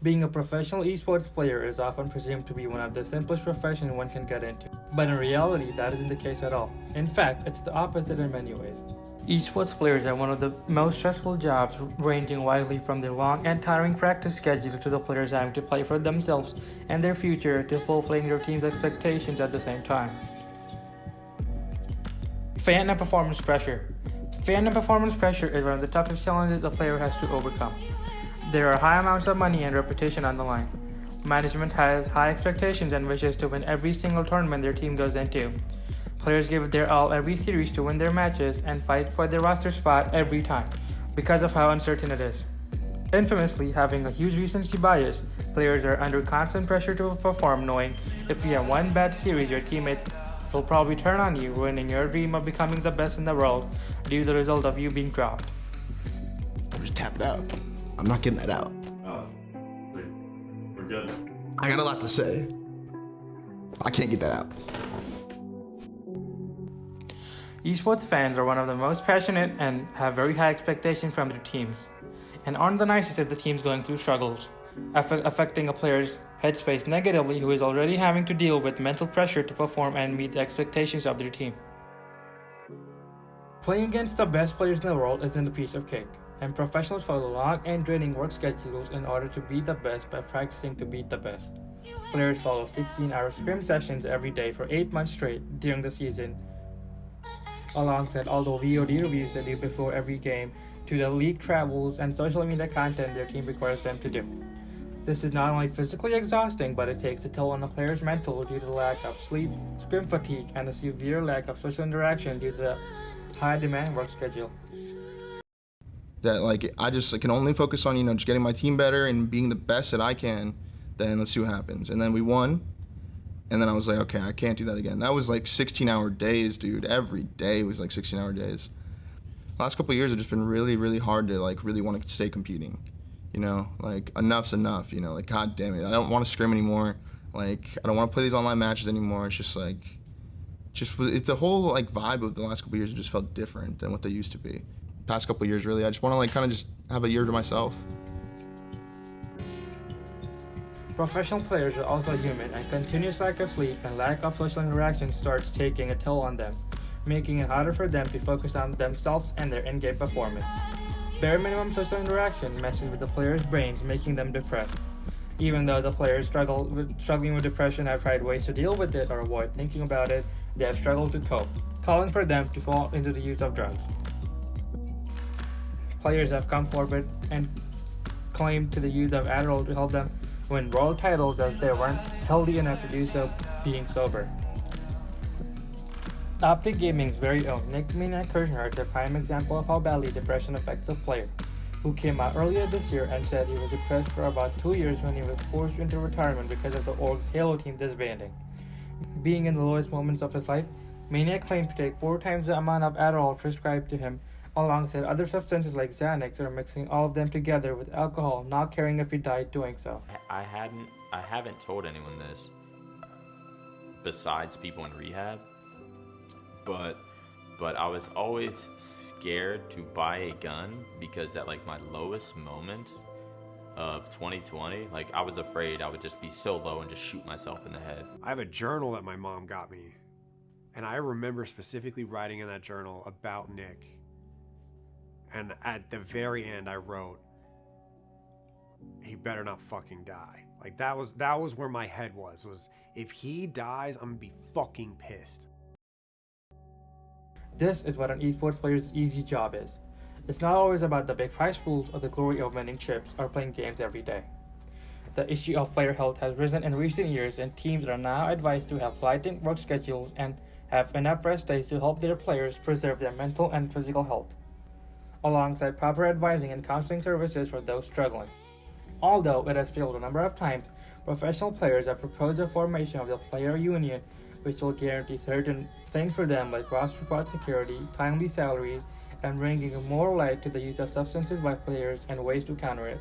Being a professional esports player is often presumed to be one of the simplest professions one can get into, but in reality that isn't the case at all. In fact, it's the opposite in many ways. Esports players are one of the most stressful jobs, ranging widely from their long and tiring practice schedule to the players having to play for themselves and their future to fulfilling their team's expectations at the same time. Fan and performance pressure. Fan and performance pressure is one of the toughest challenges a player has to overcome. There are high amounts of money and reputation on the line. Management has high expectations and wishes to win every single tournament their team goes into. Players give their all every series to win their matches and fight for their roster spot every time, because of how uncertain it is. Infamously, having a huge recency bias, players are under constant pressure to perform, knowing if you have one bad series, your teammates will probably turn on you, ruining your dream of becoming the best in the world due to the result of you being dropped. I just tap it out. I'm not getting that out. Oh, we're good. I got a lot to say. I can't get that out. Esports fans are one of the most passionate and have very high expectations from their teams, and aren't the nicest if the team's going through struggles, affecting a player's headspace negatively who is already having to deal with mental pressure to perform and meet the expectations of their team. Playing against the best players in the world isn't a piece of cake, and professionals follow long and draining work schedules in order to be the best by practicing to beat the best. Players follow 16-hour scrim sessions every day for 8 months straight during the season, alongside all the VOD reviews they do before every game, to the league travels and social media content their team requires them to do. This is not only physically exhausting, but it takes a toll on the player's mental due to the lack of sleep, scrim fatigue, and a severe lack of social interaction due to the high demand work schedule. That I can only focus on just getting my team better and being the best that I can. Then let's see what happens. And then we won, and then I was like, okay, I can't do that again. That was 16-hour days, dude. Every day was 16-hour days. Last couple of years have just been really, really hard to really want to stay competing. Enough's enough. God damn it, I don't want to scrim anymore. I don't want to play these online matches anymore. It's just it's the whole vibe of the last couple of years just felt different than what they used to be. Past couple of years, really, I just want to just have a year to myself. Professional players are also human, and continuous lack of sleep and lack of social interaction starts taking a toll on them, making it harder for them to focus on themselves and their in-game performance. Bare minimum social interaction messes with the players' brains, making them depressed. Even though the players struggling with depression have tried ways to deal with it or avoid thinking about it, they have struggled to cope, calling for them to fall into the use of drugs. Players have come forward and claimed to the use of Adderall to help them win world titles as they weren't healthy enough to do so being sober. OpTic Gaming's very own Nick Kirchner is a prime example of how badly depression affects a player, who came out earlier this year and said he was depressed for about 2 years when he was forced into retirement because of the org's Halo team disbanding. Being in the lowest moments of his life, Maniac claimed to take 4 times the amount of Adderall prescribed to him, alongside other substances like Xanax, or mixing all of them together with alcohol, not caring if he died doing so. I haven't told anyone this besides people in rehab, but I was always scared to buy a gun because at my lowest moments of 2020, I was afraid I would just be so low and just shoot myself in the head. I have a journal that my mom got me, and I remember specifically writing in that journal about Nick. And at the very end, I wrote, "He better not fucking die." That was where my head was if he dies, I'm gonna be fucking pissed. This is what an esports player's easy job is. It's not always about the big prize pools or the glory of winning chips or playing games every day. The issue of player health has risen in recent years, and teams are now advised to have flighting work schedules and have enough rest days to help their players preserve their mental and physical health, alongside proper advising and counseling services for those struggling. Although it has failed a number of times, professional players have proposed the formation of the player union, which will guarantee certain things for them like roster spot security, timely salaries, and bringing more light to the use of substances by players and ways to counter it.